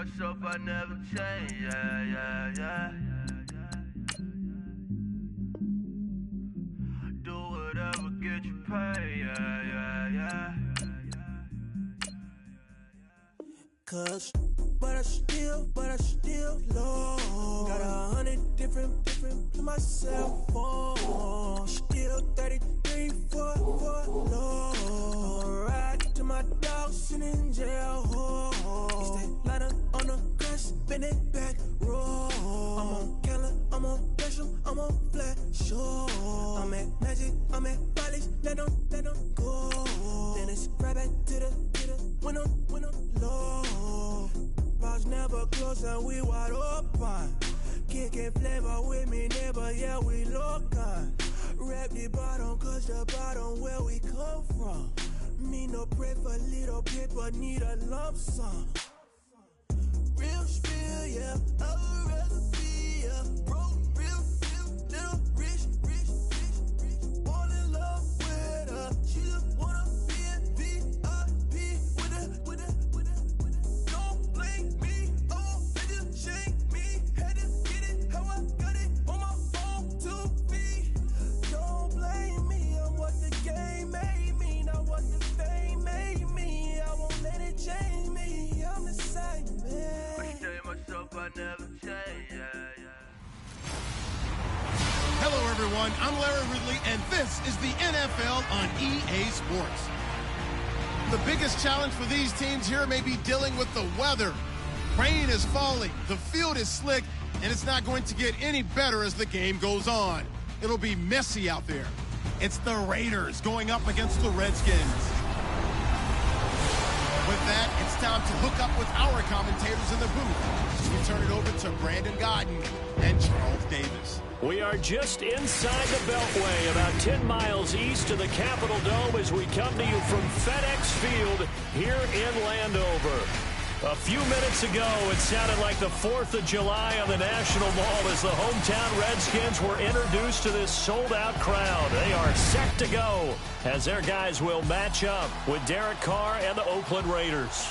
myself, I never change, yeah. Do whatever, get you paid, yeah. Cause, but I still low. Got 100 different in my cell phone. Still 33 for low. Ride to my dog sitting in jail. Stay lighter on the grass, spin it back, roll. I'm on Keller, I'm on Gresham, I'm on Flat Shore. I'm at Magic, I'm at Follies, let them go. Then it's right back to the when I'm low. Bars never close and we wide open. Kicking flavor with me, neighbor, yeah, we local. Rap the bottom, cause the bottom where we come from. Me no pray for little paper, need a lump sum. Real spill, yeah, I would rather be, yeah. Broke, real, little rich. Fall in love with her, she just wanna be in VIP with her. Don't blame me, oh, they just shame me. Had to get it, how I got it, on my own 2 feet. Don't blame me, I'm what the game made me, not what the fame made me. I won't let it change me, I'm the same man. I tell myself I never change, yeah. Hello, everyone. I'm Larry Ridley, and this is the NFL on EA Sports. The biggest challenge for these teams here may be dealing with the weather. Rain is falling, the field is slick, and it's not going to get any better as the game goes on. It'll be messy out there. It's the Raiders going up against the Redskins. With that, it's time to hook up with our commentators in the booth. We turn it over to Brandon Godden and Charles Davis. We are just inside the Beltway, about 10 miles east of the Capitol Dome as we come to you from FedEx Field here in Landover. A few minutes ago, it sounded like the 4th of July on the National Mall as the hometown Redskins were introduced to this sold-out crowd. They are set to go as their guys will match up with Derek Carr and the Oakland Raiders.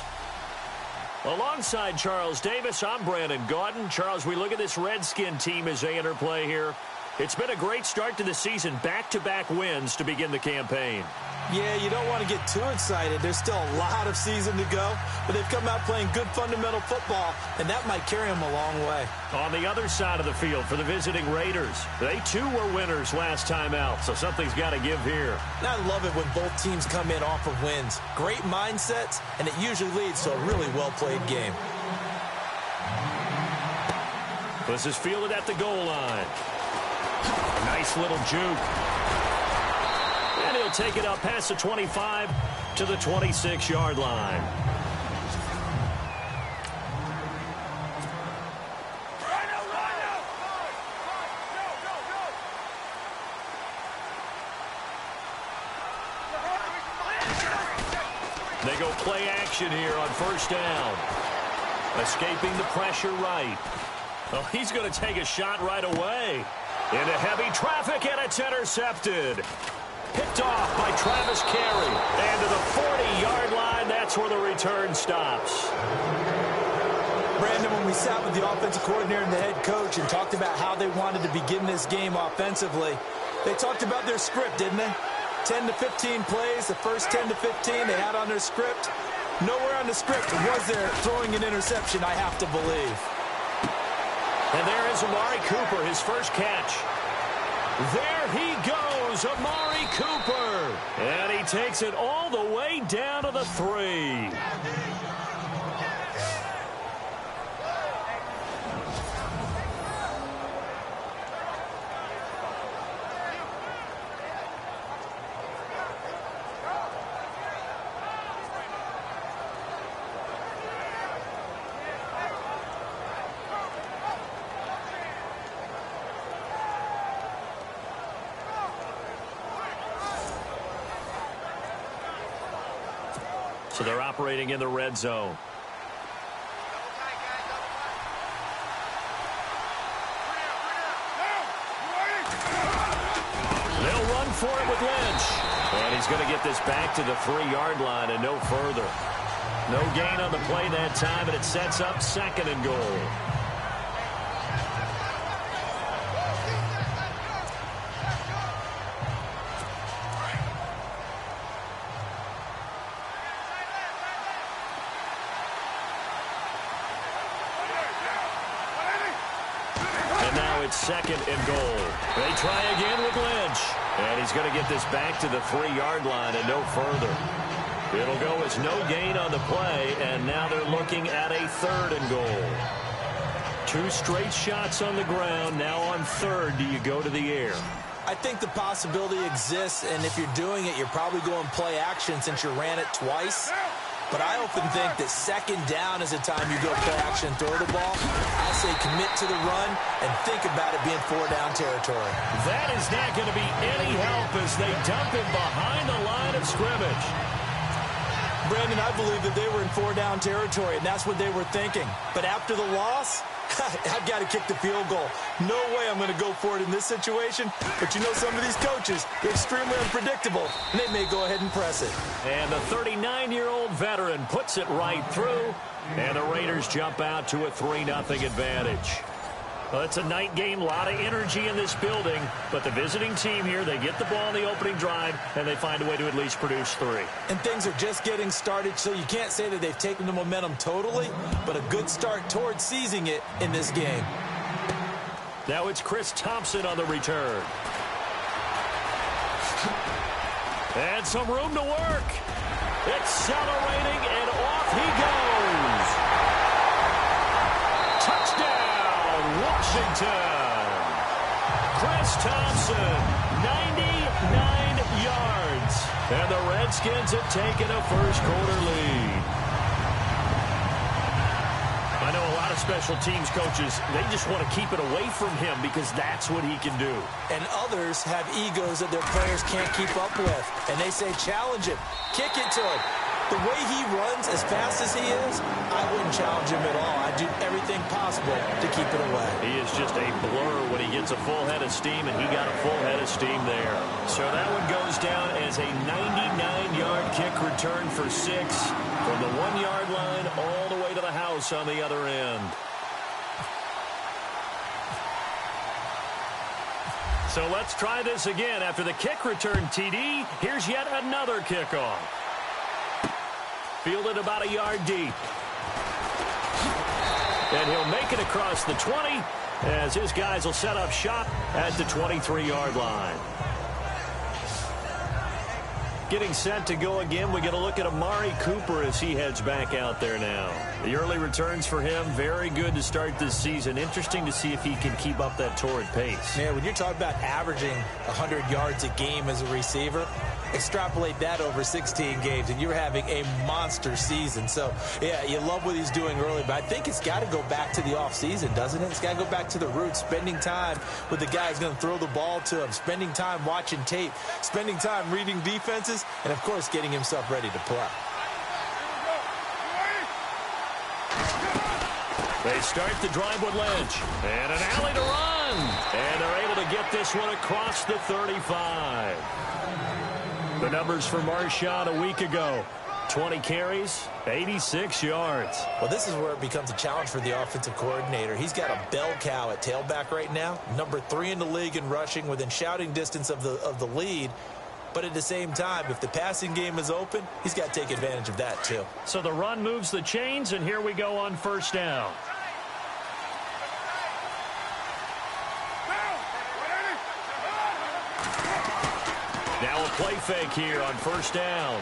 Alongside Charles Davis, I'm Brandon Gaudin. Charles, we look at this Redskin team as they enter play here. It's been a great start to the season, back-to-back wins to begin the campaign. Yeah, you don't want to get too excited. There's still a lot of season to go, but they've come out playing good fundamental football, and that might carry them a long way. On the other side of the field for the visiting Raiders, they too were winners last time out, so something's got to give here. And I love it when both teams come in off of wins. Great mindsets, and it usually leads to a really well-played game. This is fielded at the goal line. Nice little juke. And he'll take it up past the 25 to the 26-yard line. They go play action here on first down. Escaping the pressure right. Well, he's going to take a shot right away. Into heavy traffic, and it's intercepted. Picked off by Travis Carey. And to the 40-yard line, that's where the return stops. Brandon, when we sat with the offensive coordinator and the head coach and talked about how they wanted to begin this game offensively, they talked about their script, didn't they? 10 to 15 plays, the first 10 to 15 they had on their script. Nowhere on the script was there throwing an interception, I have to believe. And there is Amari Cooper, his first catch. There he goes, Amari Cooper. And he takes it all the way down to the 3. So they're operating in the red zone. They'll run for it with Lynch. And he's going to get this back to the 3-yard line and no further. No gain on the play that time, and it sets up 2nd and goal. And now it's 2nd and goal. They try again with Lynch. And he's going to get this back to the 3-yard line and no further. It'll go as no gain on the play, and now they're looking at a 3rd and goal. 2 straight shots on the ground. Now on 3rd, do you go to the air? I think the possibility exists, and if you're doing it, you're probably going play action since you ran it twice. But I often think that 2nd down is the time you go play action and throw the ball. I say commit to the run and think about it being 4-down territory. That is not going to be any help as they dump him behind the line of scrimmage. Brandon, I believe that they were in 4-down territory, and that's what they were thinking. But after the loss, I've got to kick the field goal. No way I'm going to go for it in this situation. But you know, some of these coaches, they're extremely unpredictable, and they may go ahead and press it. And the 39-year-old veteran puts it right through, and the Raiders jump out to a 3-0 advantage. Well, it's a night game, a lot of energy in this building, but the visiting team here, they get the ball in the opening drive, and they find a way to at least produce 3. And things are just getting started, so you can't say that they've taken the momentum totally, but a good start towards seizing it in this game. Now it's Chris Thompson on the return. And some room to work. Accelerating, and off he goes. Touchdown, Washington. Chris Thompson, 99 yards. And the Redskins have taken a first-quarter lead. I know a lot of special teams coaches, they just want to keep it away from him because that's what he can do. And others have egos that their players can't keep up with. And they say, challenge him, kick it to him. The way he runs as fast as he is, I wouldn't challenge him at all. I'd do everything possible to keep it away. He is just a blur when he gets a full head of steam, and he got a full head of steam there. So that one goes down as a 99-yard kick return for 6 from the 1-yard line all the way to the house on the other end. So let's try this again. After the kick return TD, here's yet another kickoff. Fielded about a yard deep. And he'll make it across the 20 as his guys will set up shop at the 23-yard line. Getting set to go again, we get a look at Amari Cooper as he heads back out there now. The early returns for him, very good to start this season. Interesting to see if he can keep up that torrid pace. Yeah, when you're talking about averaging 100 yards a game as a receiver, extrapolate that over 16 games, and you're having a monster season. So, yeah, you love what he's doing early, but I think it's got to go back to the offseason, doesn't it? It's got to go back to the roots, spending time with the guy who's going to throw the ball to him, spending time watching tape, spending time reading defenses, and, of course, getting himself ready to play. They start the drive with Lynch. And an alley to run. And they're able to get this one across the 35. The numbers for Marshawn a week ago. 20 carries, 86 yards. Well, this is where it becomes a challenge for the offensive coordinator. He's got a bell cow at tailback right now. Number 3 in the league in rushing, within shouting distance of the lead. But at the same time, if the passing game is open, he's got to take advantage of that too. So the run moves the chains, and here we go on first down. Now a play fake here on first down.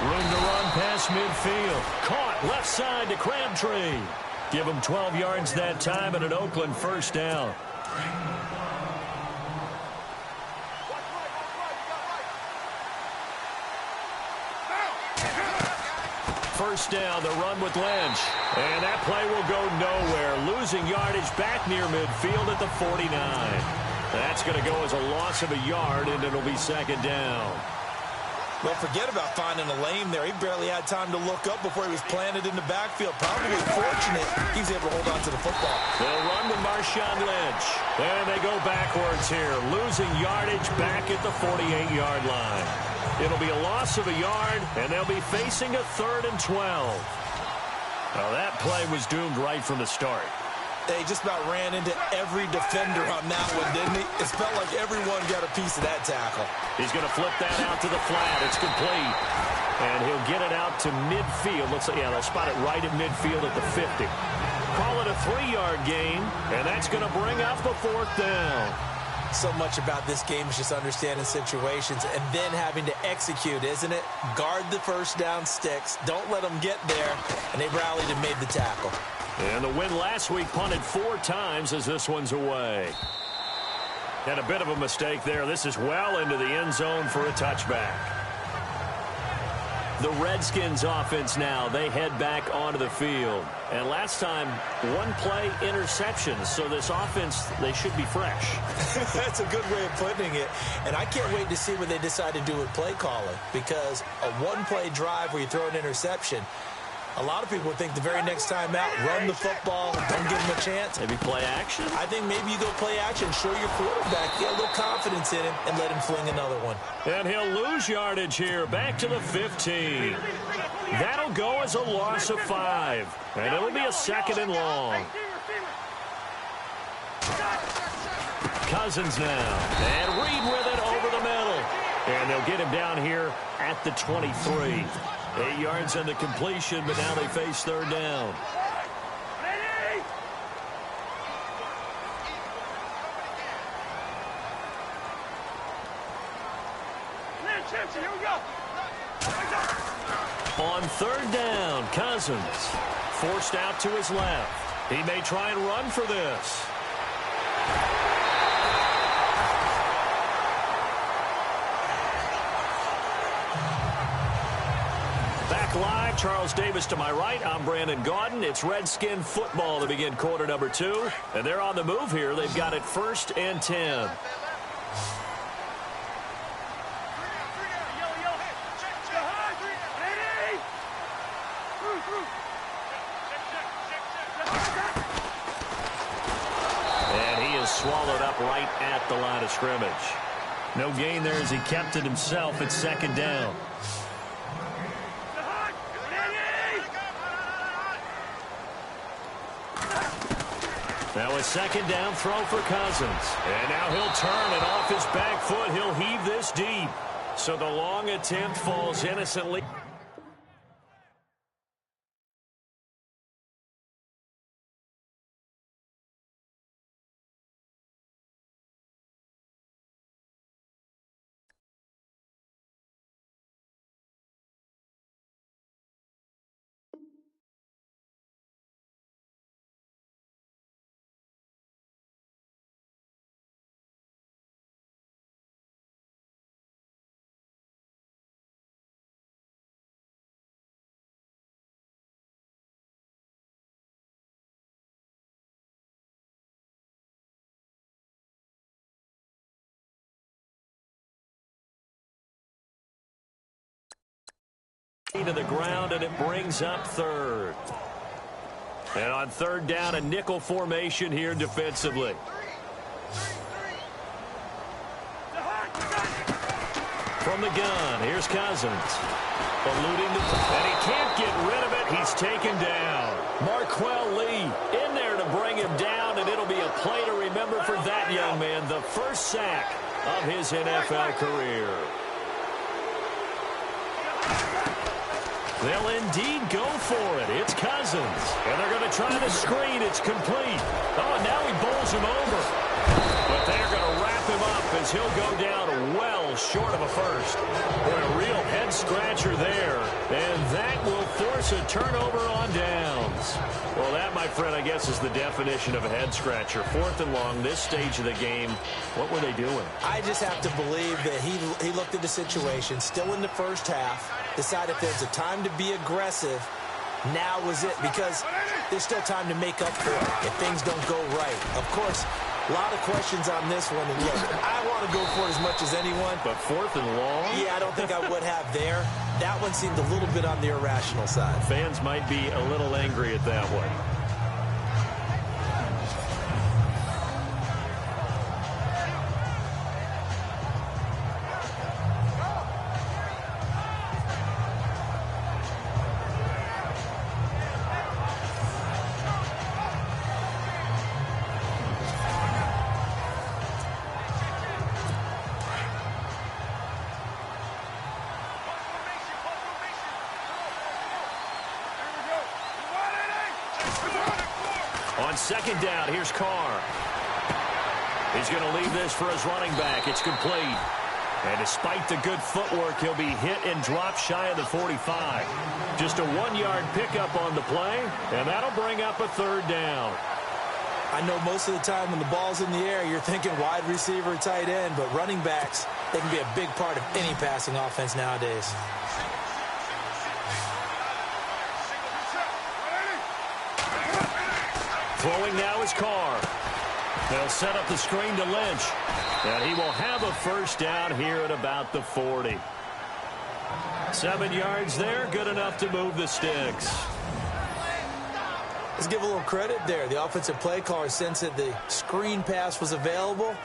Room to run past midfield. Caught left side to Crabtree. Give him 12 yards that time and an Oakland first down. First down, the run with Lynch. And that play will go nowhere. Losing yardage back near midfield at the 49. That's going to go as a loss of a yard, and it'll be second down. Well, forget about finding a lane there. He barely had time to look up before he was planted in the backfield. Probably fortunate he's able to hold on to the football. They'll run to Marshawn Lynch. And they go backwards here, losing yardage back at the 48-yard line. It'll be a loss of a yard, and they'll be facing a 3rd and 12. Now, that play was doomed right from the start. They just about ran into every defender on that one, didn't he? It felt like everyone got a piece of that tackle. He's going to flip that out to the flat. It's complete. And he'll get it out to midfield. Let's say, yeah, they'll spot it right at midfield at the 50. Call it a 3-yard gain, and that's going to bring up a 4th down. So much about this game is just understanding situations and then having to execute, isn't it? Guard the first down sticks. Don't let them get there. And they rallied and made the tackle. And the win last week punted 4 times as this one's away. And a bit of a mistake there. This is well into the end zone for a touchback. The Redskins offense now, they head back onto the field. And last time, 1-play interceptions. So this offense, they should be fresh. That's a good way of putting it. And I can't wait to see what they decide to do with play calling. Because a 1-play drive where you throw an interception, a lot of people think the very next time out, run the football, don't give him a chance. Maybe play action? I think maybe you go play action, show your quarterback, get a little confidence in him, and let him fling another one. And he'll lose yardage here, back to the 15. That'll go as a loss of 5. And it'll be a 2nd and long. Cousins now. And Reed with it over the middle. And they'll get him down here at the 23. 8 yards on the completion, but now they face 3rd down. On 3rd down, Cousins forced out to his left. He may try and run for this. Live, Charles Davis to my right. I'm Brandon Gaudin. It's Redskin football to begin quarter number 2. And they're on the move here. They've got it 1st and 10. And he is swallowed up right at the line of scrimmage. No gain there as he kept it himself at 2nd down. Now a 2nd down throw for Cousins. And now he'll turn, and off his back foot, he'll heave this deep. So the long attempt falls innocently. To the ground, and it brings up 3rd. And on 3rd down, a nickel formation here defensively. From the gun, here's Cousins. Eluding and he can't get rid of it. He's taken down. Marquell Lee in there to bring him down, and it'll be a play to remember for that young man. The first sack of his NFL career. They'll indeed go for it. It's Cousins. And they're going to try the screen. It's complete. Oh, and now he bowls him over. But they're going to wrap him up as he'll go down well short of a first. Boy, a real head-scratcher there. And that will force a turnover on downs. Well, that, my friend, I guess is the definition of a head-scratcher. 4th and long, this stage of the game. What were they doing? I just have to believe that he looked at the situation, still in the first half, decided if there's a time to be aggressive, now was it, because there's still time to make up for it if things don't go right. Of course, A lot of questions on this one. And look, I want to go for it as much as anyone. But 4th and long? Yeah, I don't think I would have there. That one seemed a little bit on the irrational side. Fans might be a little angry at that one. On 2nd down, here's Carr. He's going to leave this for his running back. It's complete. And despite the good footwork, he'll be hit and dropped shy of the 45. Just a 1-yard pickup on the play, and that'll bring up a 3rd down. I know most of the time when the ball's in the air, you're thinking wide receiver, tight end, but running backs, they can be a big part of any passing offense nowadays. Throwing now is Carr. They'll set up the screen to Lynch. And he will have a 1st down here at about the 40. 7 yards there, good enough to move the sticks. Let's give a little credit there. The offensive play caller sensed that the screen pass was available.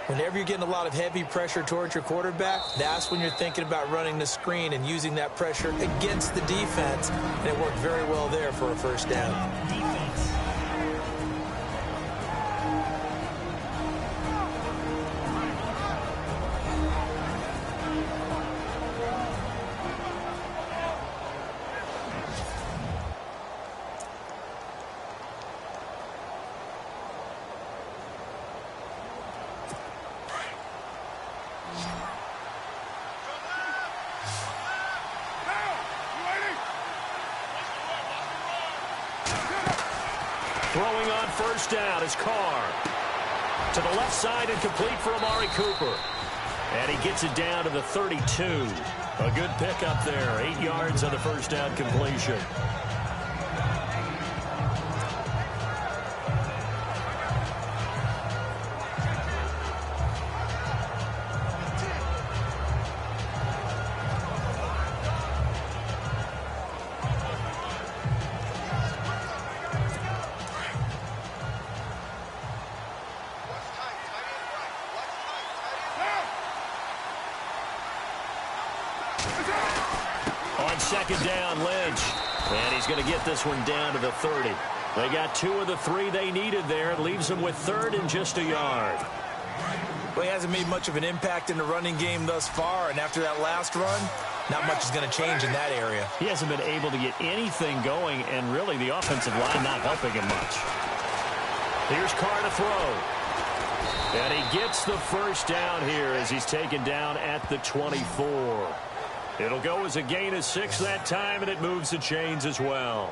Whenever you're getting a lot of heavy pressure towards your quarterback, that's when you're thinking about running the screen and using that pressure against the defense. And it worked very well there for a 1st down. Throwing on 1st down is Carr. To the left side and complete for Amari Cooper. And he gets it down to the 32. A good pickup there. 8 yards on the 1st down completion. On 2nd down, Lynch. And he's going to get this one down to the 30. They got 2 of the 3 they needed there. It leaves them with 3rd and just a yard. Well, he hasn't made much of an impact in the running game thus far. And after that last run, not much is going to change in that area. He hasn't been able to get anything going, and really the offensive line not helping him much. Here's Carr to throw. And he gets the 1st down here as he's taken down at the 24. It'll go as a gain of 6 that time, and it moves the chains as well.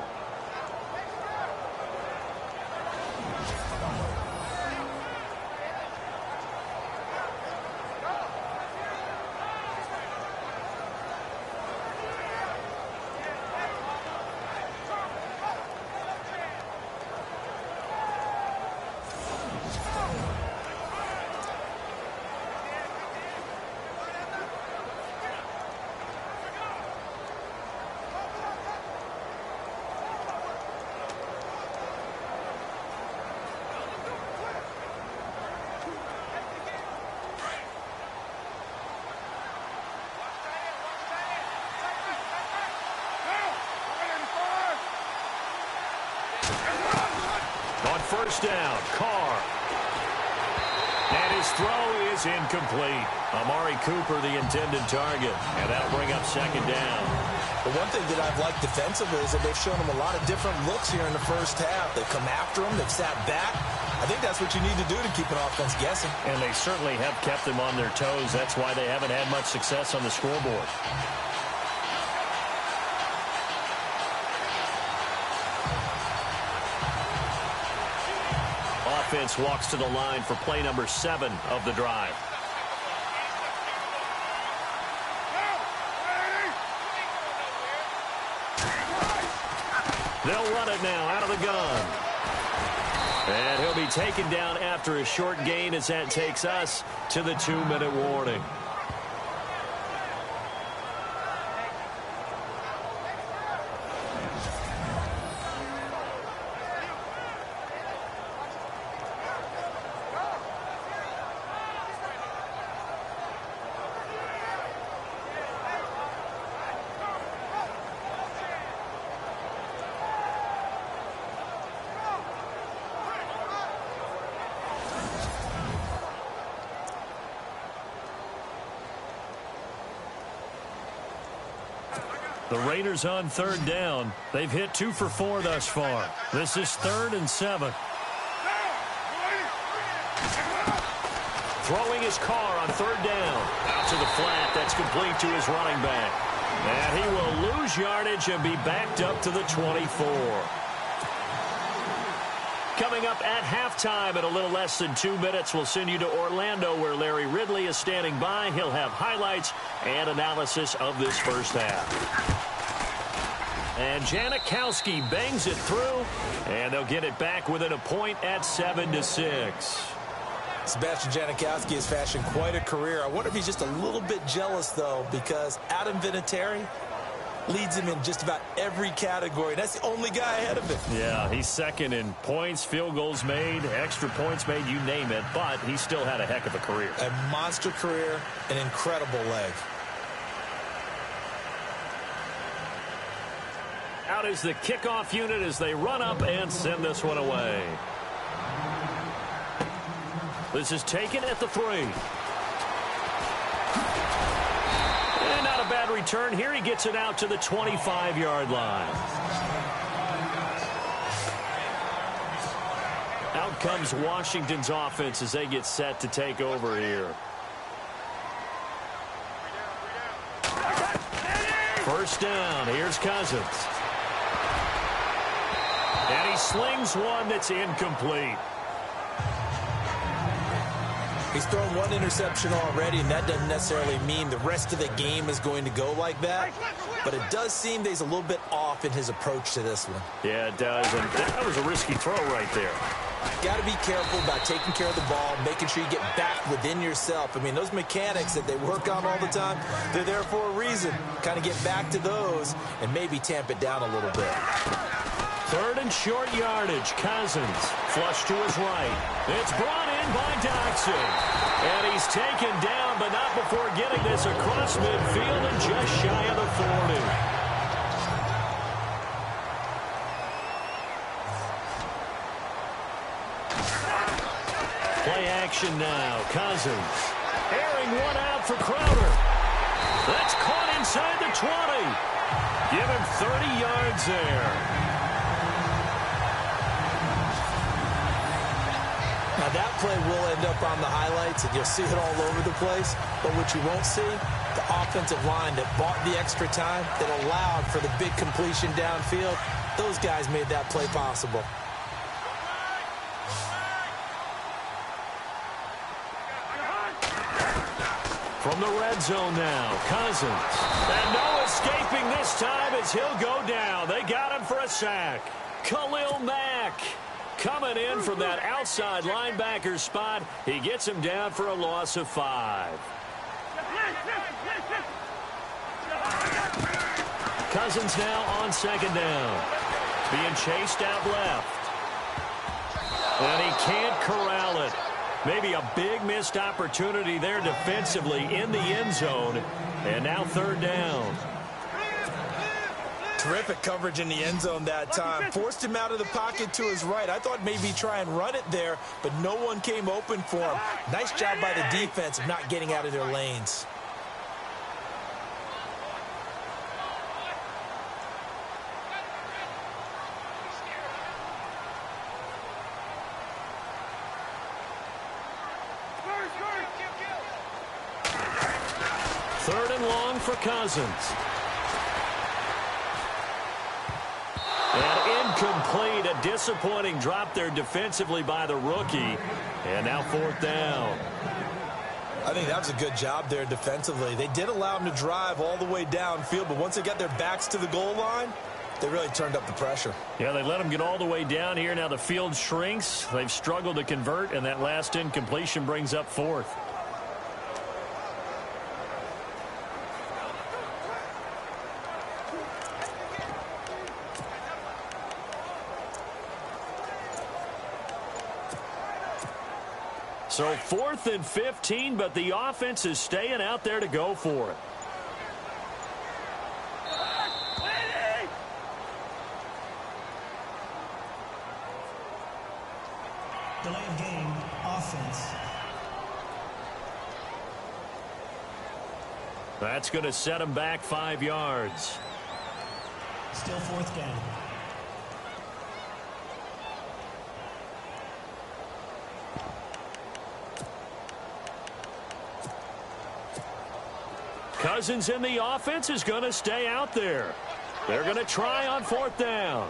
On 1st down, Carr. And his throw is incomplete. Amari Cooper, the intended target. And that'll bring up 2nd down. The one thing that I've liked defensively is that they've shown him a lot of different looks here in the 1st half. They've come after him. They've sat back. I think that's what you need to do to keep an offense guessing. And they certainly have kept them on their toes. That's why they haven't had much success on the scoreboard. Offense walks to the line for play number 7 of the drive. They'll run it now out of the gun. And he'll be taken down after a short gain as that takes us to the 2-minute warning. The Raiders on 3rd down. They've hit 2 for 4 thus far. This is 3rd and 7. Throwing his car on 3rd down. Out to the flat. That's complete to his running back. And he will lose yardage and be backed up to the 24. Coming up at halftime in a little less than 2 minutes, we'll send you to Orlando where Larry Ridley is standing by. He'll have highlights and analysis of this first half. And Janikowski bangs it through, and they'll get it back within a point at 7-6. Sebastian Janikowski has fashioned quite a career. I wonder if he's just a little bit jealous, though, because Adam Vinatieri leads him in just about every category. That's the only guy ahead of him. Yeah, he's second in points, field goals made, extra points made, you name it, but he still had a heck of a career. A monster career, an incredible leg. Out is the kickoff unit as they run up and send this one away. This is taken at the 3. And not a bad return here. He gets it out to the 25-yard line. Out comes Washington's offense as they get set to take over here. First down. Here's Cousins. And he slings one that's incomplete. He's thrown one interception already, and that doesn't necessarily mean the rest of the game is going to go like that. But it does seem that he's a little bit off in his approach to this one. Yeah, it does. And that was a risky throw right there. Got to be careful about taking care of the ball, making sure you get back within yourself. I mean, those mechanics that they work on all the time, they're there for a reason. Kind of get back to those and maybe tamp it down a little bit. 3rd and short yardage. Cousins flush to his right. It's brought in by Doxson. And he's taken down, but not before getting this across midfield and just shy of the 40. Play action now. Cousins airing one out for Crowder. That's caught inside the 20. Give him 30 yards there. Now, that play will end up on the highlights, and you'll see it all over the place. But what you won't see, the offensive line that bought the extra time, that allowed for the big completion downfield, those guys made that play possible. From the red zone now, Cousins. And no escaping this time as he'll go down. They got him for a sack. Khalil Mack coming in from that outside linebacker spot. He gets him down for a loss of 5. Cousins now on 2nd down. Being chased out left. And he can't corral it. Maybe a big missed opportunity there defensively in the end zone. And now 3rd down. Terrific coverage in the end zone that time. Forced him out of the pocket to his right. I thought maybe try and run it there, but no one came open for him. Nice job by the defense of not getting out of their lanes. Third and long for Cousins. And incomplete. A disappointing drop there defensively by the rookie. And now 4th down. I think that was a good job there defensively. They did allow him to drive all the way downfield, but once they got their backs to the goal line, They really turned up the pressure. Yeah, they let them get all the way down here. Now the field shrinks. They've struggled to convert, and that last incompletion brings up fourth. So 4th and 15, but the offense is staying out there to go for it. Delay of game, offense. That's going to set him back 5 yards. Still 4th down. Cousins in the offense is going to stay out there. They're going to try on 4th down.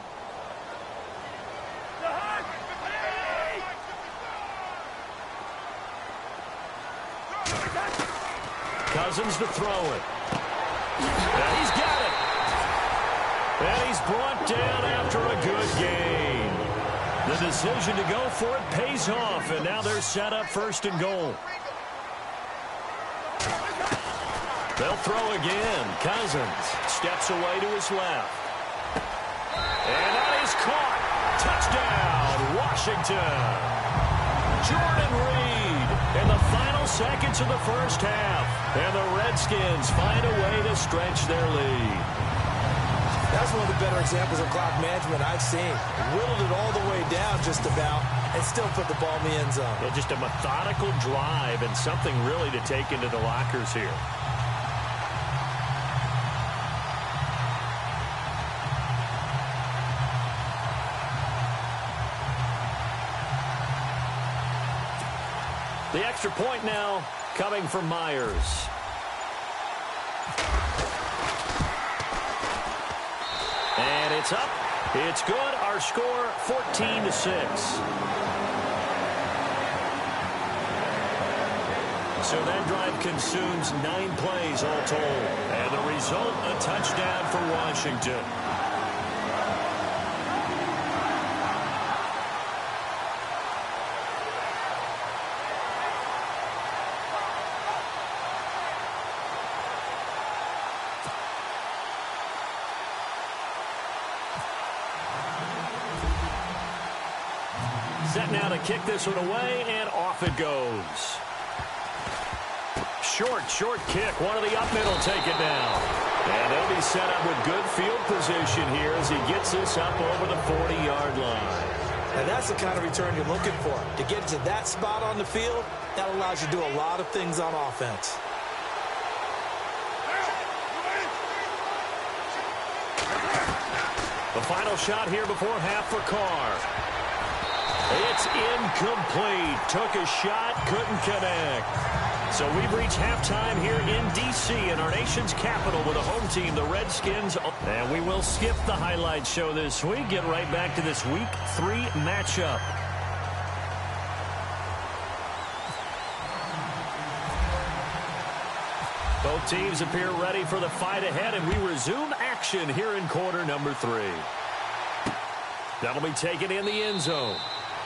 Cousins to throw it. And he's got it. And he's brought down after a good game. The decision to go for it pays off, and now they're set up 1st and goal. They'll throw again. Cousins steps away to his left. And that is caught. Touchdown, Washington. Jordan Reed in the final seconds of the first half. And the Redskins find a way to stretch their lead. That's one of the better examples of clock management I've seen. Whittled it all the way down just about and still put the ball in the end zone. Yeah, just a methodical drive and something really to take into the lockers here. The extra point now coming from Myers. And it's up. It's good. Our score 14-6. So that drive consumes 9 plays all told. And the result, a touchdown for Washington. Set now to kick this one away, and off it goes. Short kick. One of the up middle take it down. And they'll be set up with good field position here as he gets this up over the 40-yard line. And that's the kind of return you're looking for. To get to that spot on the field, that allows you to do a lot of things on offense. The final shot here before half for Carr. It's incomplete. Took a shot, couldn't connect. So we've reached halftime here in D.C. in our nation's capital with a home team, the Redskins. And we will skip the highlight show this week. Get right back to this Week 3 matchup. Both teams appear ready for the fight ahead, and we resume action here in quarter number 3. That'll be taken in the end zone.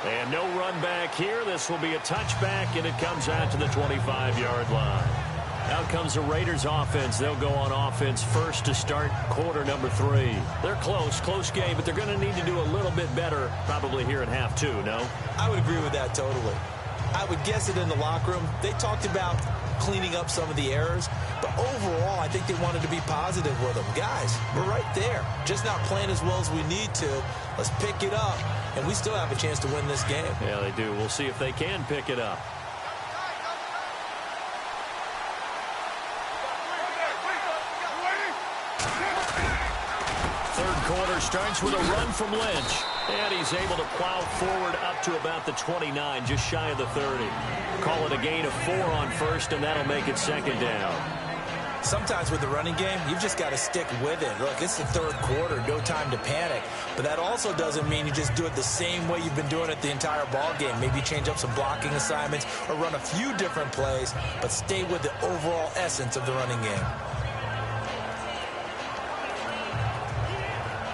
And no run back here. This will be a touchback, and it comes out to the 25-yard line. Out comes the Raiders offense. They'll go on offense first to start quarter number 3. They're close game, but they're going to need to do a little bit better probably here in half 2, no? I would agree with that totally. I would guess it in the locker room. They talked about cleaning up some of the errors, but overall, I think they wanted to be positive with them. Guys, we're right there. Just not playing as well as we need to. Let's pick it up, and we still have a chance to win this game. Yeah, they do. We'll see if they can pick it up. Third quarter starts with a run from Lynch. And he's able to plow forward up to about the 29, just shy of the 30. Call it a gain of 4 on first, and that'll make it second down. Sometimes with the running game, you've just got to stick with it. Look, it's the third quarter, no time to panic. But that also doesn't mean you just do it the same way you've been doing it the entire ball game. Maybe change up some blocking assignments or run a few different plays, but stay with the overall essence of the running game.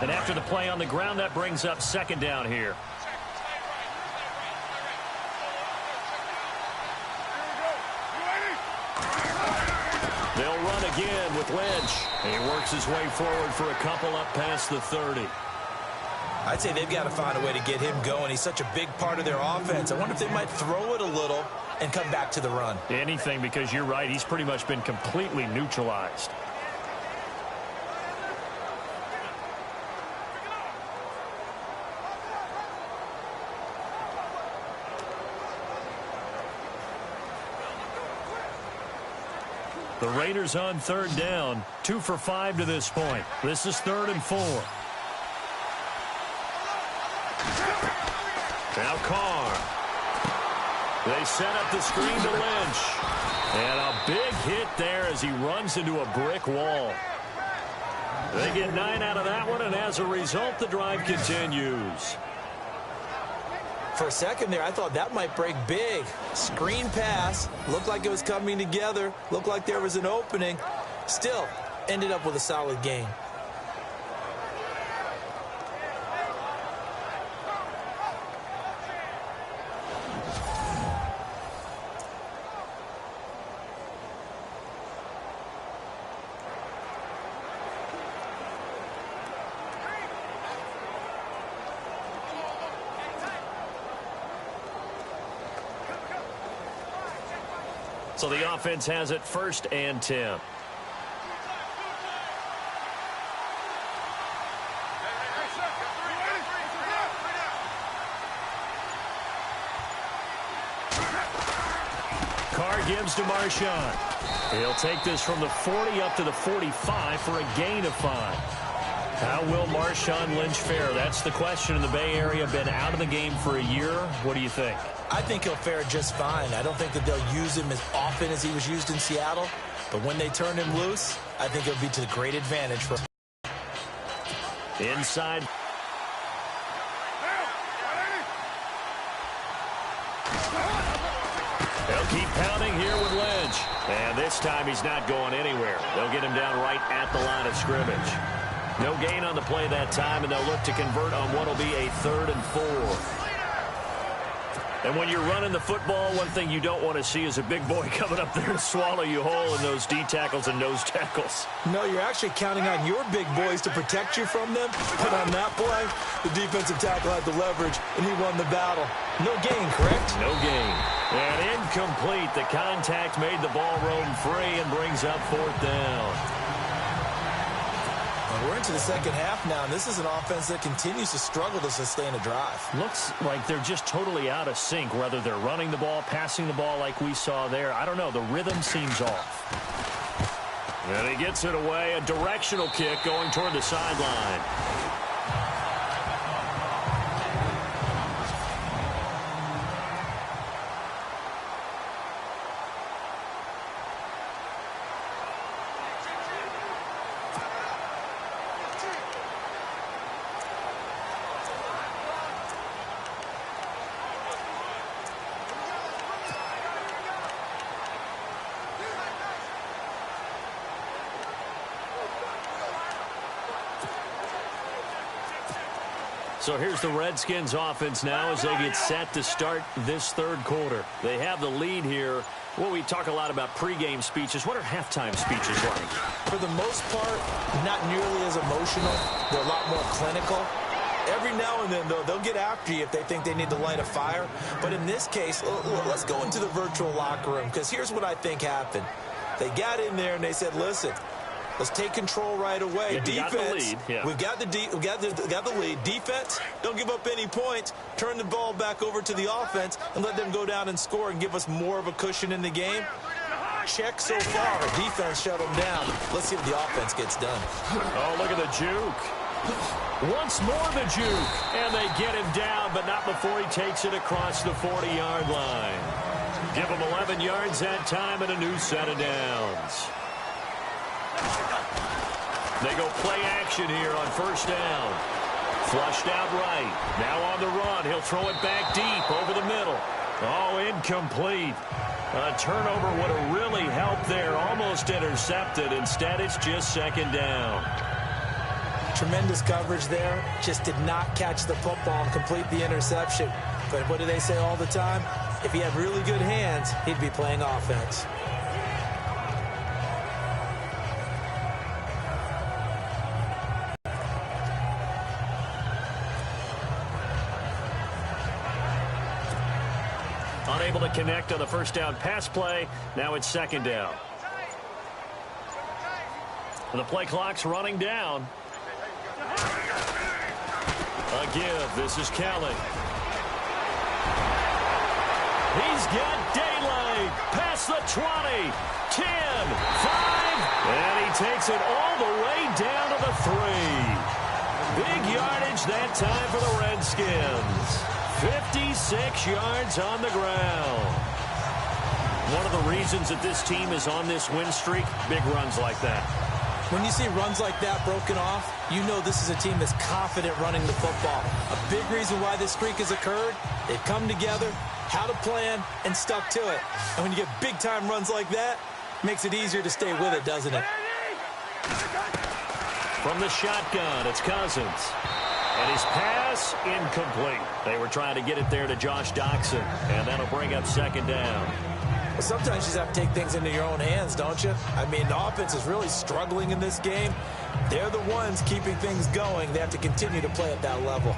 And after the play on the ground, that brings up second down here. They'll run again with Lynch. He works his way forward for a couple up past the 30. I'd say they've got to find a way to get him going. He's such a big part of their offense. I wonder if they might throw it a little and come back to the run. Anything, because you're right. He's pretty much been completely neutralized. The Raiders on third down, 2 for 5 to this point. This is 3rd and 4. Now Carr. They set up the screen to Lynch. And a big hit there as he runs into a brick wall. They get 9 out of that one, and as a result, the drive continues. For a second there, I thought that might break big. Screen pass. Looked like it was coming together. Looked like there was an opening. Still, ended up with a solid gain. So the offense has it 1st and 10. Carr gives to Marshawn. He'll take this from the 40 up to the 45 for a gain of 5. How will Marshawn Lynch fare? That's the question in the Bay Area. Been out of the game for a year. What do you think? I think he'll fare just fine. I don't think that they'll use him as often as he was used in Seattle. But when they turn him loose, I think it'll be to the great advantage for him. Inside. They'll keep pounding here with Lynch. And this time he's not going anywhere. They'll get him down right at the line of scrimmage. No gain on the play that time, and they'll look to convert on what will be a 3rd and 4. And when you're running the football, one thing you don't want to see is a big boy coming up there and swallow you whole in those D tackles and nose tackles. No, you're actually counting on your big boys to protect you from them. But on that play, the defensive tackle had the leverage, and he won the battle. No gain, correct? No gain. And incomplete. The contact made the ball roam free and brings up 4th down. We're into the second half now, and this is an offense that continues to struggle to sustain a drive. Looks like they're just totally out of sync, whether they're running the ball, passing the ball like we saw there. I don't know. The rhythm seems off. And he gets it away. A directional kick going toward the sideline. So here's the Redskins offense now as they get set to start this 3rd quarter. They have the lead here. Well, we talk a lot about pregame speeches. What are halftime speeches like? For the most part, not nearly as emotional. They're a lot more clinical. Every now and then, though, they'll get after you if they think they need to light a fire. But in this case, let's go into the virtual locker room, because here's what I think happened. They got in there and they said, listen, let's take control right away. Yeah, defense, yeah. we've got the lead. Defense, don't give up any points. Turn the ball back over to the offense and let them go down and score and give us more of a cushion in the game. Check so far. Defense shut them down. Let's see what the offense gets done. Oh, look at the juke. Once more the juke. And they get him down, but not before he takes it across the 40-yard line. Give him 11 yards that time and a new set of downs. They go play action here on 1st down. Flushed out right. Now on the run. He'll throw it back deep over the middle. Oh, incomplete. A turnover would have really helped there. Almost intercepted. Instead, it's just 2nd down. Tremendous coverage there. Just did not catch the football and complete the interception. But what do they say all the time? If he had really good hands, he'd be playing offense. Unable to connect on the first down pass play. Now it's second down. The play clock's running down. A give. This is Kelly. He's got daylight. Past the 20, 10, 5. And he takes it all the way down to the 3. Big yardage that time for the Redskins. 56 yards on the ground. One of the reasons that this team is on this win streak, big runs like that. When you see runs like that broken off, you know this is a team that's confident running the football. A big reason why this streak has occurred, they've come together, had a plan, and stuck to it. And when you get big-time runs like that, it makes it easier to stay with it, doesn't it? From the shotgun, it's Cousins. And his pass, incomplete. They were trying to get it there to Josh Doxson, and that'll bring up second down. Well, sometimes you just have to take things into your own hands, don't you? I mean, the offense is really struggling in this game. They're the ones keeping things going. They have to continue to play at that level.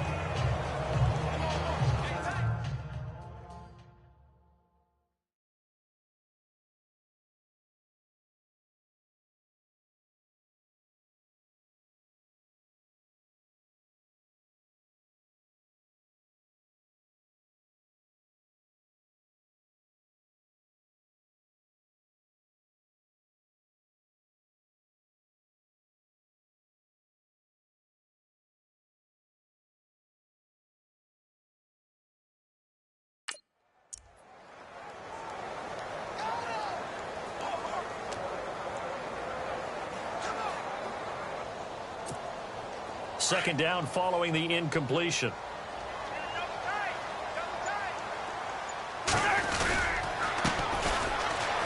Second down following the incompletion.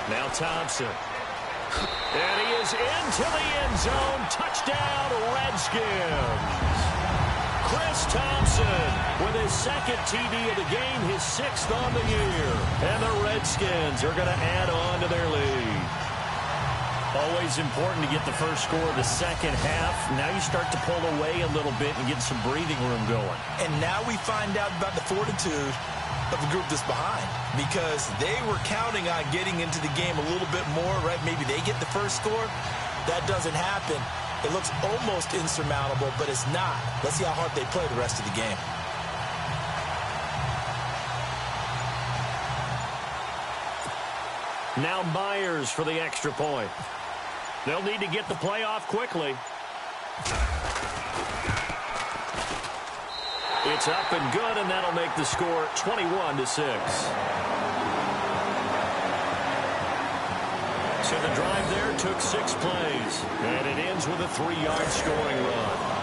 Now Thompson. And he is into the end zone. Touchdown, Redskins. Chris Thompson with his second TD of the game, his 6th on the year. And the Redskins are going to add on to their lead. Always important to get the first score of the second half. Now you start to pull away a little bit and get some breathing room going. And now we find out about the fortitude of the group that's behind, because they were counting on getting into the game a little bit more, right? Maybe they get the first score. That doesn't happen. It looks almost insurmountable, but it's not. Let's see how hard they play the rest of the game. Now Myers for the extra point. They'll need to get the play off quickly. It's up and good, and that'll make the score 21-6. So the drive there took 6 plays, and it ends with a 3-yard scoring run.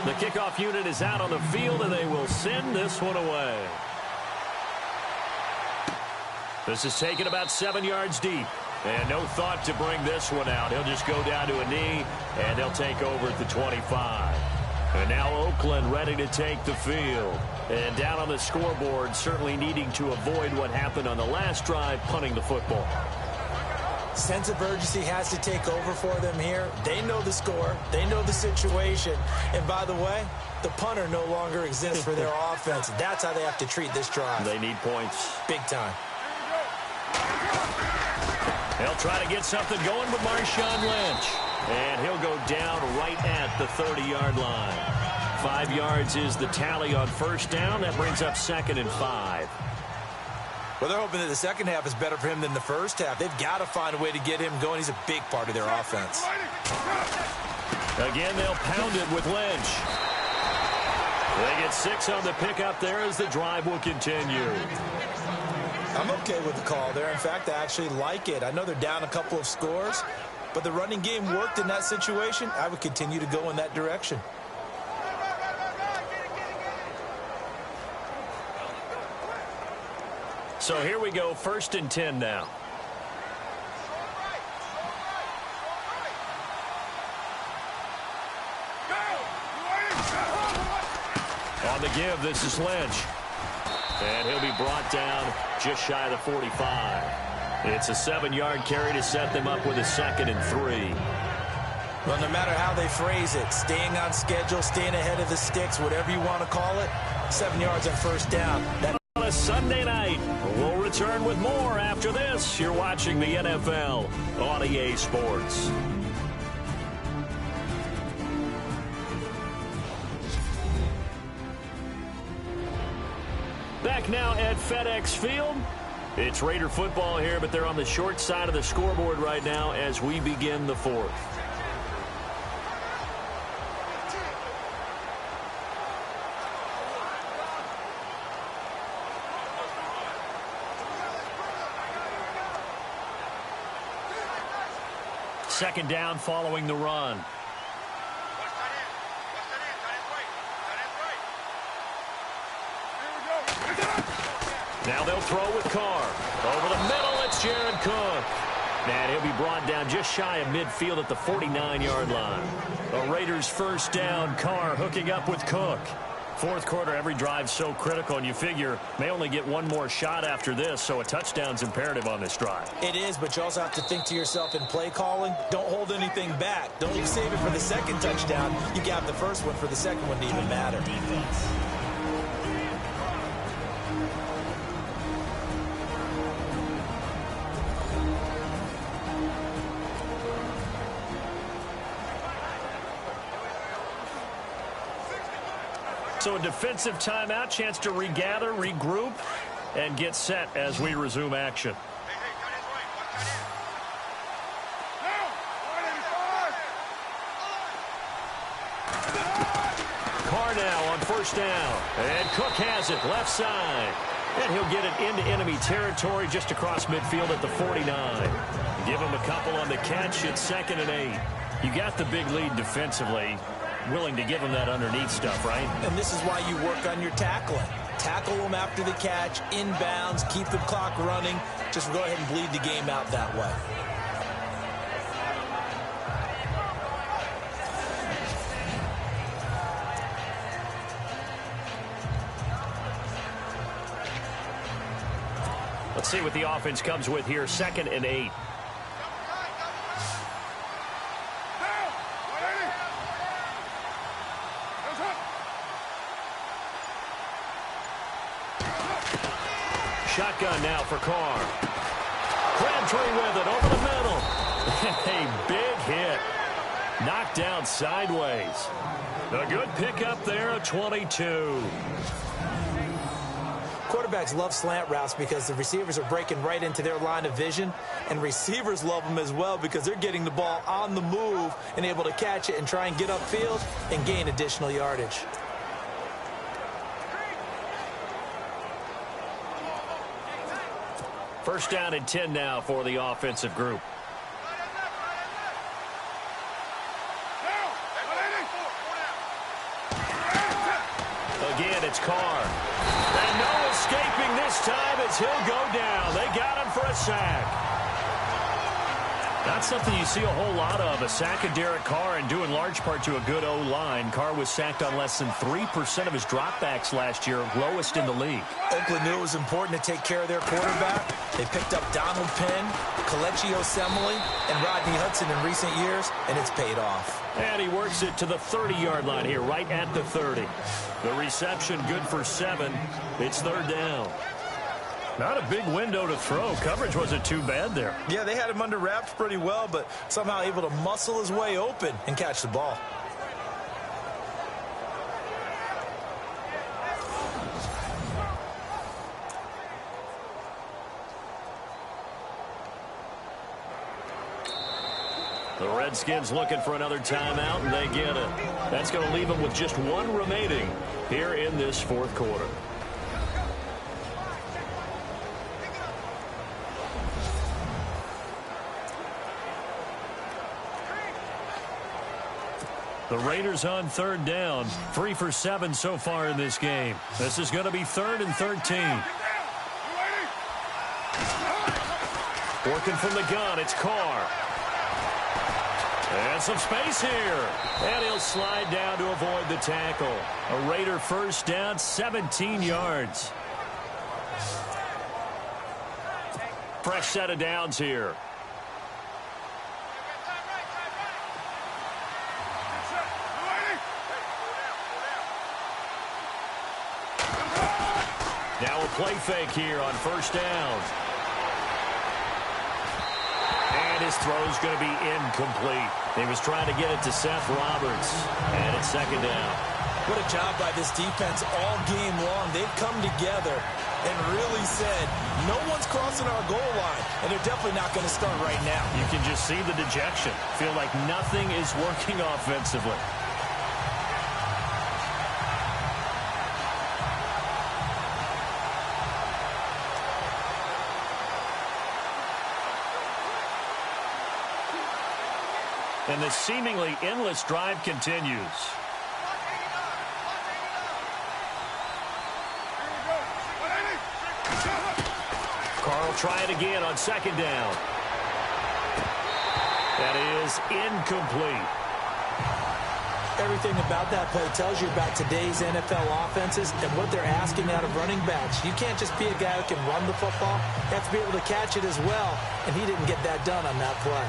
The kickoff unit is out on the field, and they will send this one away. This is taken about 7 yards deep. And no thought to bring this one out. He'll just go down to a knee, and they'll take over at the 25. And now Oakland ready to take the field. And down on the scoreboard, certainly needing to avoid what happened on the last drive, punting the football. Sense of urgency has to take over for them here. They know the score. They know the situation. And by the way, the punter no longer exists for their offense. That's how they have to treat this drive. They need points. Big time. They'll try to get something going with Marshawn Lynch. And he'll go down right at the 30-yard line. 5 yards is the tally on first down. That brings up 2nd and 5. Well, they're hoping that the second half is better for him than the first half. They've got to find a way to get him going. He's a big part of their offense. Again, they'll pound it with Lynch. They get 6 on the pickup there as the drive will continue. I'm okay with the call there. In fact, I actually like it. I know they're down a couple of scores, but the running game worked in that situation. I would continue to go in that direction. So here we go, 1st and 10 now. On the give, this is Lynch. And he'll be brought down just shy of the 45. It's a 7-yard carry to set them up with a 2nd and 3. Well, no matter how they phrase it, staying on schedule, staying ahead of the sticks, whatever you want to call it, 7 yards on 1st down. On a Sunday night, we'll return with more after this. You're watching the NFL on EA Sports. Back now at FedEx Field. It's Raider football here, but they're on the short side of the scoreboard right now as we begin the 4th. Second down following the run. Now they'll throw with Carr. Over the middle, it's Jared Cook. And he'll be brought down just shy of midfield at the 49-yard line. A Raiders 1st down. Carr hooking up with Cook. 4th quarter, every drive so critical, and you figure may only get one more shot after this, so a touchdown's imperative on this drive. It is, but you also have to think to yourself in play calling, don't hold anything back. Don't even save it for the 2nd touchdown. You can have the 1st one for the 2nd one to even matter. So a defensive timeout, chance to regather, regroup, and get set as we resume action. Carr now on 1st down. And Cook has it, left side. And he'll get it into enemy territory just across midfield at the 49. Give him a couple on the catch. It's 2nd and 8. You got the big lead defensively. Willing to give them that underneath stuff, right? And this is why you work on your tackling. Tackle them after the catch, inbounds, keep the clock running. Just go ahead and bleed the game out that way. Let's see what the offense comes with here. 2nd and 8. Shotgun now for Carr. Crabtree with it over the middle. A big hit. Knocked down sideways. A good pickup there at 22. Quarterbacks love slant routes because the receivers are breaking right into their line of vision, and receivers love them as well because they're getting the ball on the move and able to catch it and try and get upfield and gain additional yardage. First down and 10 now for the offensive group. Again, it's Carr. And no escaping this time as he'll go down. They got him for a sack. Not something you see a whole lot of, a sack of Derek Carr, and due in large part to a good O-line. Carr was sacked on less than 3% of his dropbacks last year, lowest in the league. Oakland knew it was important to take care of their quarterback. They picked up Donald Penn, Kelechi Osemele, and Rodney Hudson in recent years, and it's paid off. And he works it to the 30-yard line here, right at the 30. The reception good for 7. It's 3rd down. Not a big window to throw. Coverage wasn't too bad there. Yeah, they had him under wraps pretty well, but somehow able to muscle his way open and catch the ball. The Redskins looking for another timeout, and they get it. That's going to leave them with just one remaining here in this fourth quarter. The Raiders on third down, 3 for 7 so far in this game. This is going to be 3rd and 13. Working from the gun, it's Carr. And some space here. And he'll slide down to avoid the tackle. A Raider first down, 17 yards. Fresh set of downs here. Now a play fake here on first down. And his throw's going to be incomplete. He was trying to get it to Seth Roberts. And it's second down. What a job by this defense all game long. They've come together and really said, no one's crossing our goal line. And they're definitely not going to start right now. You can just see the dejection. Feel like nothing is working offensively. And the seemingly endless drive continues. Carr will try it again on second down. That is incomplete. Everything about that play tells you about today's NFL offenses and what they're asking out of running backs. You can't just be a guy who can run the football. You have to be able to catch it as well. And he didn't get that done on that play.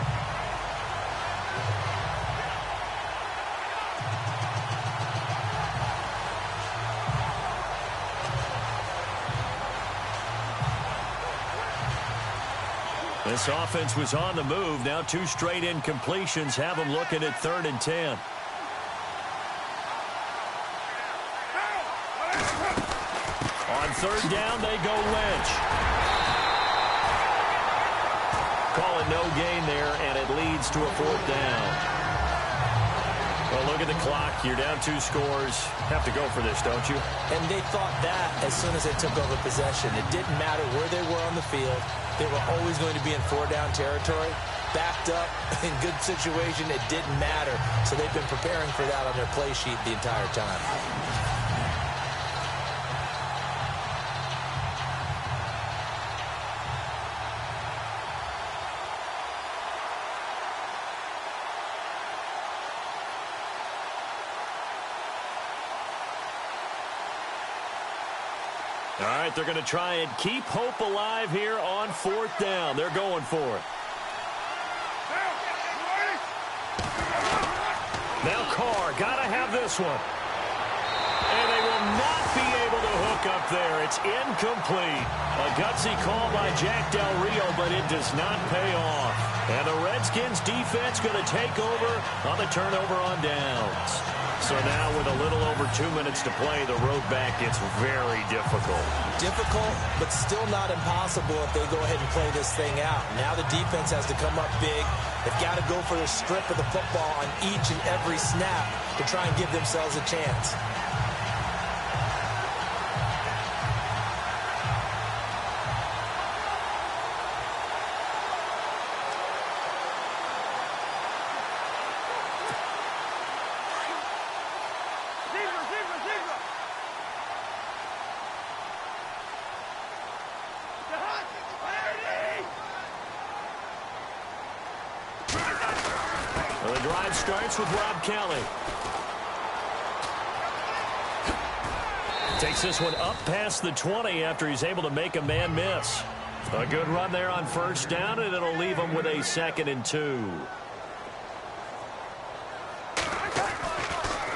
This offense was on the move. Now 2 straight incompletions have them looking at 3rd and 10. On third down, they go Lynch. Call it no gain there, and it leads to a 4th down. Well, look at the clock. You're down 2 scores. Have to go for this, don't you? And they thought that as soon as they took over possession. It didn't matter where they were on the field. They were always going to be in 4-down territory. Backed up, in good situation, it didn't matter. So they've been preparing for that on their play sheet the entire time. All right, they're going to try and keep hope alive here on 4th down. They're going for it. Now Carr, got to have this one. And they will not be able to hook up there. It's incomplete. A gutsy call by Jack Del Rio, but it does not pay off. And the Redskins defense going to take over on the turnover on downs. So now with a little over 2 minutes to play, the road back gets very difficult. Difficult, but still not impossible if they go ahead and play this thing out. Now the defense has to come up big. They've got to go for the strip of the football on each and every snap to try and give themselves a chance. Well, the drive starts with Rob Kelly. Takes this one up past the 20 after he's able to make a man miss. A good run there on first down, and it'll leave him with a 2nd and 2.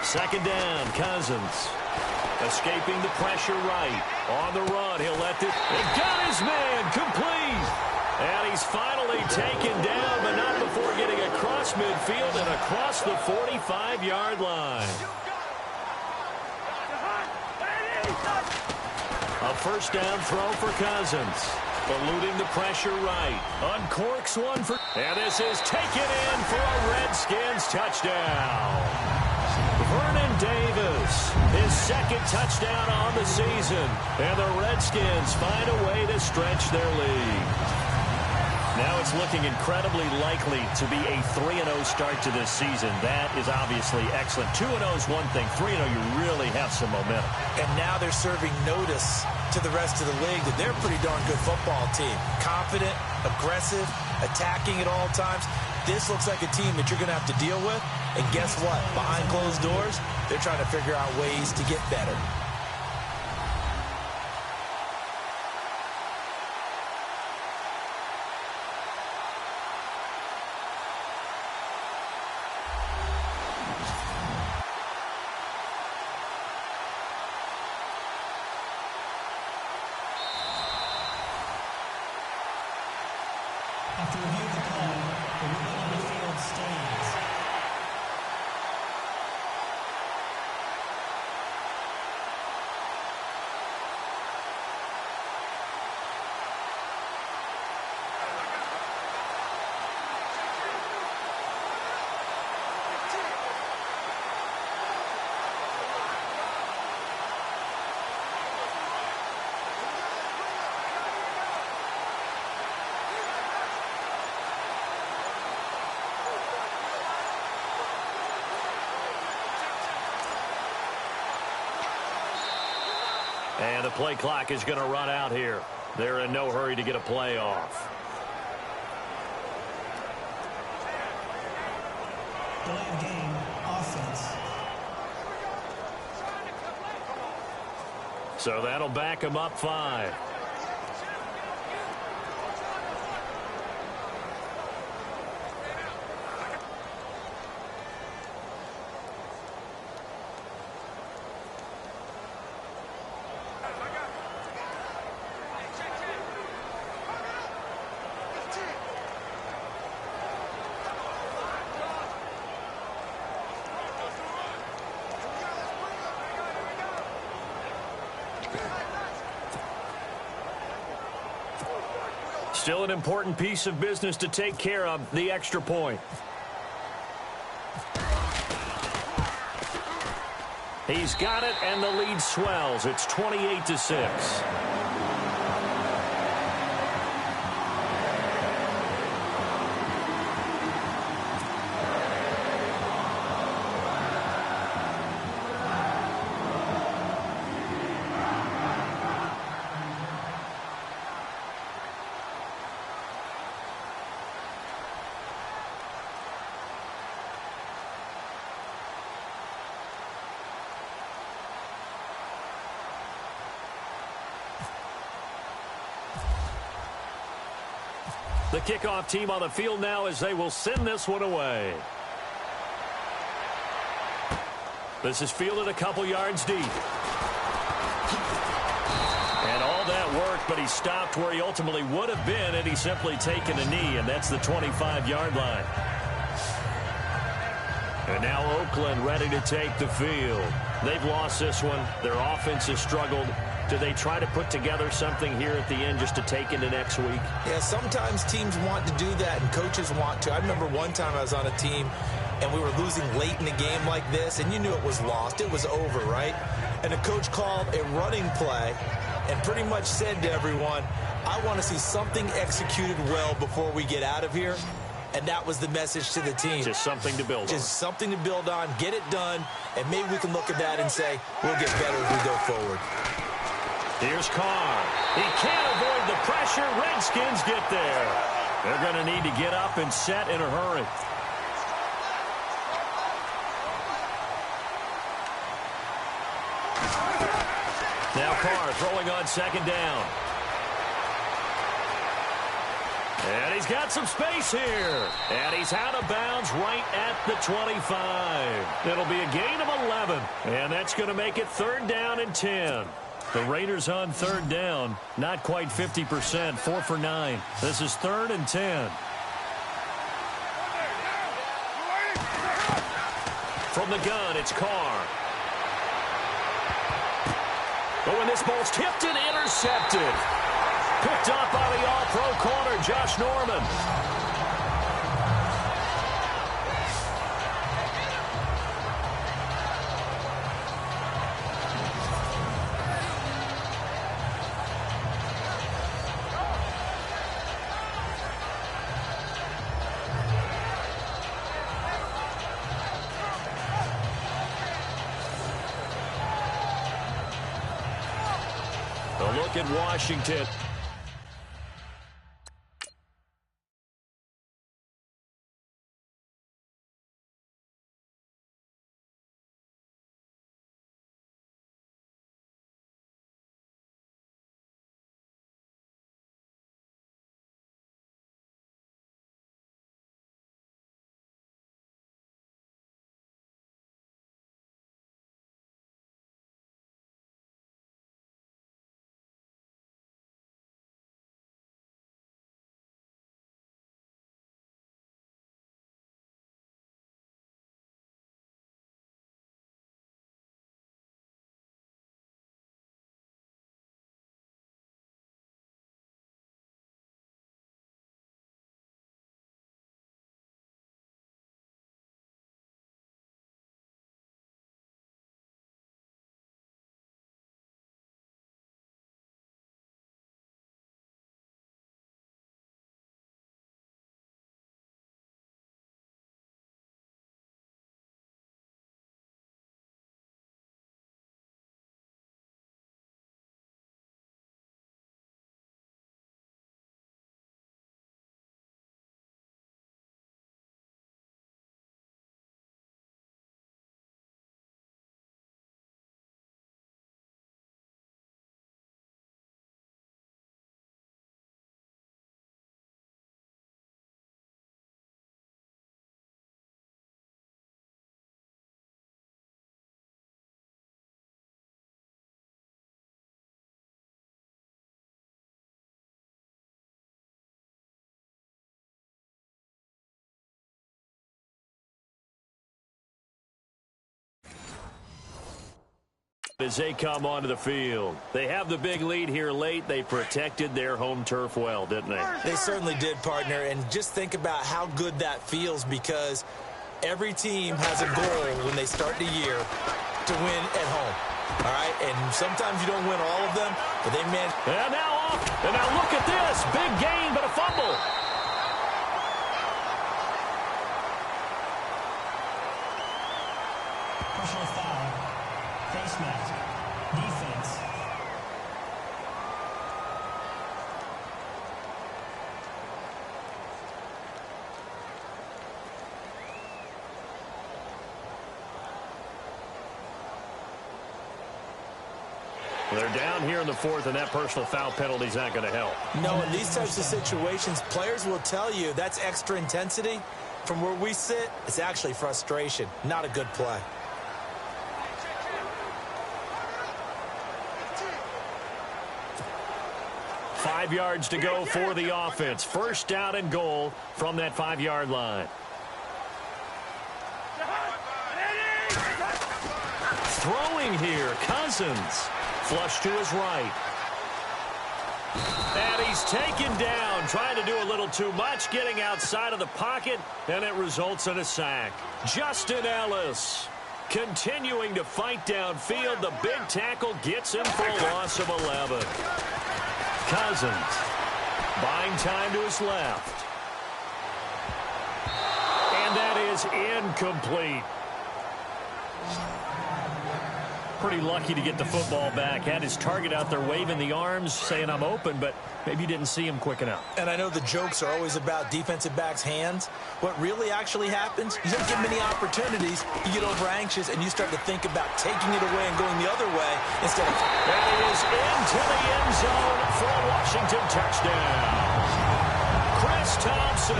Second down, Cousins. Escaping the pressure right. On the run, he'll let this. He got his man complete. And he's finally taken down, but not before getting across midfield and across the 45-yard line. A first down throw for Cousins. Eluding the pressure right. Uncorks one for... And this is taken in for a Redskins touchdown. Vernon Davis, his second touchdown on the season. And the Redskins find a way to stretch their lead. Now it's looking incredibly likely to be a 3-0 start to this season. That is obviously excellent. 2-0 is one thing. 3-0, you really have some momentum. And now they're serving notice to the rest of the league that they're a pretty darn good football team. Confident, aggressive, attacking at all times. This looks like a team that you're going to have to deal with. And guess what? Behind closed doors, they're trying to figure out ways to get better. After review of the play, the ruling on the field stands. And the play clock is going to run out here. They're in no hurry to get a play off. Delay of game, offense. So that'll back them up 5. Still an important piece of business to take care of, the extra point. He's got it, and the lead swells. It's 28-6. The kickoff team on the field now as they will send this one away. This is fielded a couple yards deep. And all that work, but he stopped where he ultimately would have been had he simply taken a knee, and that's the 25-yard line. And now Oakland ready to take the field. They've lost this one. Their offense has struggled. Do they try to put together something here at the end just to take into next week? Yeah, sometimes teams want to do that and coaches want to. I remember one time I was on a team and we were losing late in the game like this, and you knew it was lost. It was over, right? And the coach called a running play and pretty much said to everyone, I want to see something executed well before we get out of here. And that was the message to the team. Just something to build on. Just something to build on, get it done, and maybe we can look at that and say, we'll get better as we go forward. Here's Carr. He can't avoid the pressure. Redskins get there. They're going to need to get up and set in a hurry. Now Carr throwing on second down. And he's got some space here. And he's out of bounds right at the 25. It'll be a gain of 11. And that's going to make it 3rd down and 10. The Raiders on 3rd down. Not quite 50%. 4 for 9. This is 3rd and 10. From the gun, it's Carr. Oh, and this ball's tipped and intercepted. Picked up by the all-pro corner, Josh Norman. A look at Washington. As they come onto the field, they have the big lead here late. They protected their home turf well, didn't they? They certainly did, partner. And just think about how good that feels, because every team has a goal when they start the year to win at home. All right? And sometimes you don't win all of them, but they manage. And now off. And now look at this. Big gain, but a fumble. Personal foul. Face mask. Defense. They're down here in the fourth, and that personal foul penalty is not going to help. No, in these types of situations, players will tell you that's extra intensity. From where we sit, it's actually frustration, not a good play. Five yards to go for the offense. First down and goal from that 5-yard line. Throwing here, Cousins. Flush to his right. And he's taken down, trying to do a little too much, getting outside of the pocket, and it results in a sack. Justin Ellis continuing to fight downfield. The big tackle gets him for a loss of 11. Cousins buying time to his left. And that is incomplete. Pretty lucky to get the football back. Had his target out there waving the arms, saying I'm open, but maybe didn't see him quick enough. And I know the jokes are always about defensive backs' hands. What really actually happens, you don't get many opportunities, you get over anxious, and you start to think about taking it away and going the other way instead of... And he is into the end zone for a Washington touchdown. Chris Thompson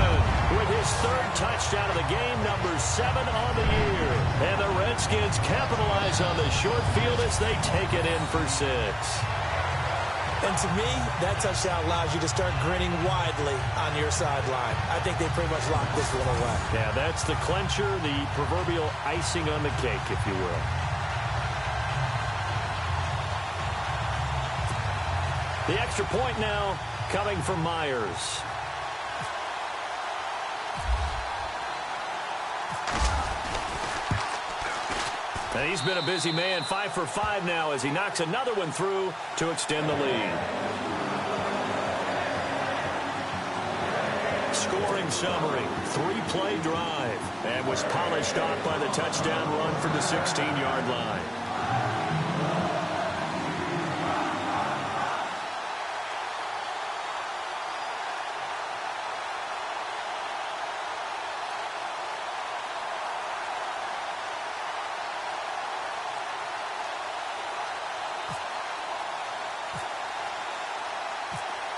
with his third touchdown of the game, number 7 on the year. And the Redskins capitalize on the short field as they take it in for 6. And to me, that touchdown allows you to start grinning widely on your sideline. I think they pretty much locked this one away. Yeah, that's the clincher, the proverbial icing on the cake, if you will. The extra point now coming from Myers. And he's been a busy man, 5 for 5 now as he knocks another one through to extend the lead. Scoring summary, 3-play drive, and was polished off by the touchdown run from the 16-yard line.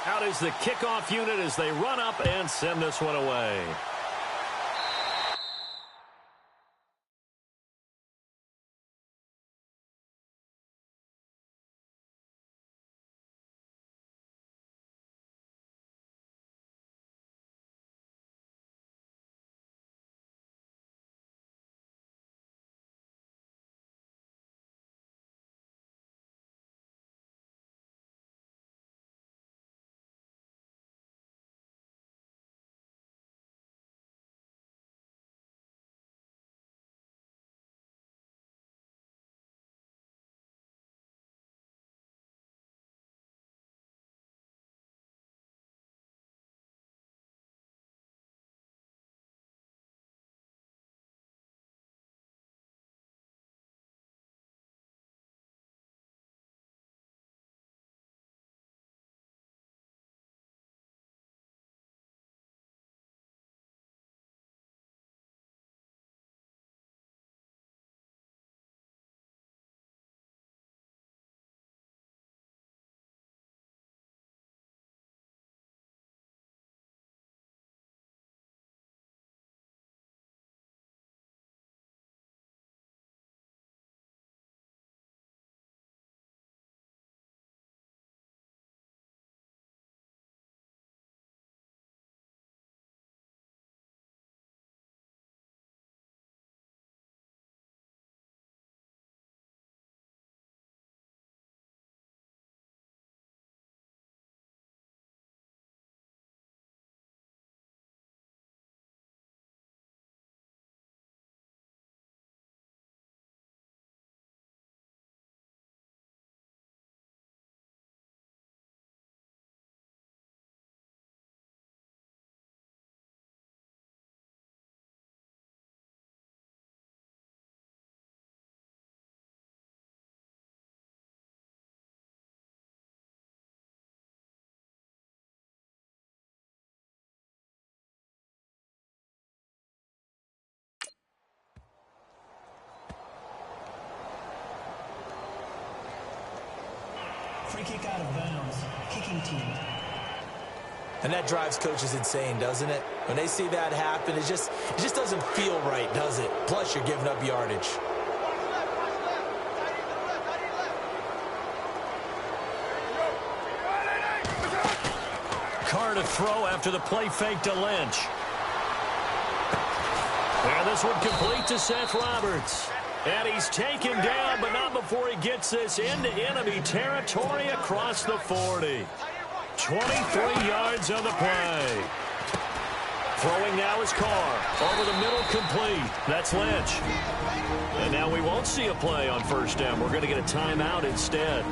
Out is the kickoff unit as they run up and send this one away. Free kick out of bounds. Kicking team. And that drives coaches insane, doesn't it? When they see that happen, it just doesn't feel right, does it? Plus, you're giving up yardage. Carr to throw after the play fake to Lynch. And this one complete to Seth Roberts. And he's taken down, but not before he gets this into enemy territory across the 40. 23 yards on the play. Throwing now is Carr. Over the middle, complete. That's Lynch. And now we won't see a play on first down. We're going to get a timeout instead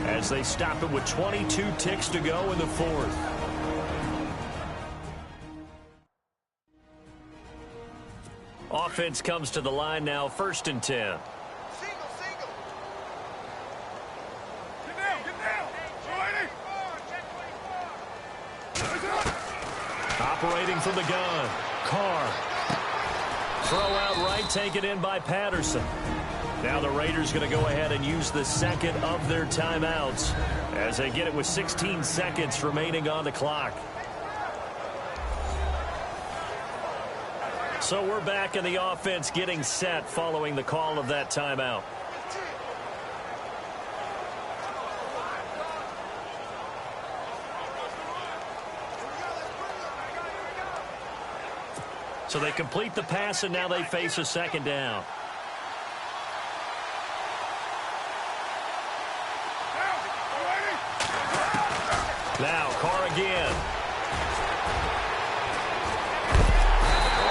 as they stop it with 22 ticks to go in the fourth. Offense comes to the line now, 1st and 10. Operating from the gun, Carr. Throw out right, taken in by Patterson. Now the Raiders going to go ahead and use the second of their timeouts as they get it with 16 seconds remaining on the clock. So we're back in the offense getting set following the call of that timeout. So they complete the pass, and now they face a second down. Now, Carr again.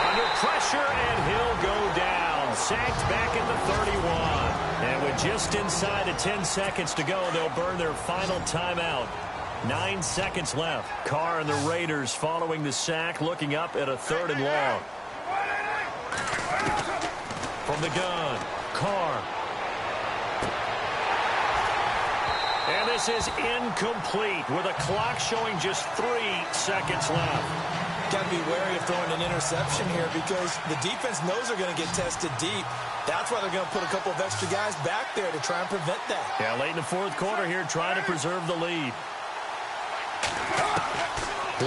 Under pressure, and he'll go down. Sacked back at the 31. And with just inside of 10 seconds to go, they'll burn their final timeout. 9 seconds left. Carr and the Raiders following the sack, looking up at a 3rd and long. From the gun, Carr. And this is incomplete with a clock showing just 3 seconds left. Got to be wary of throwing an interception here because the defense knows they're going to get tested deep. That's why they're going to put a couple of extra guys back there to try and prevent that. Yeah, late in the 4th quarter here, trying to preserve the lead.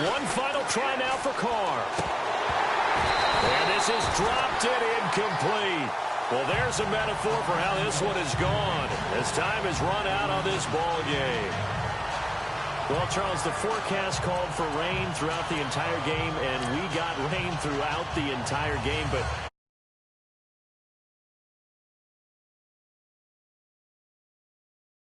One final try now for Carr. And this is dropped and incomplete. Well, there's a metaphor for how this one is gone as time has run out on this ball game. Well, Charles, the forecast called for rain throughout the entire game, and we got rain throughout the entire game. But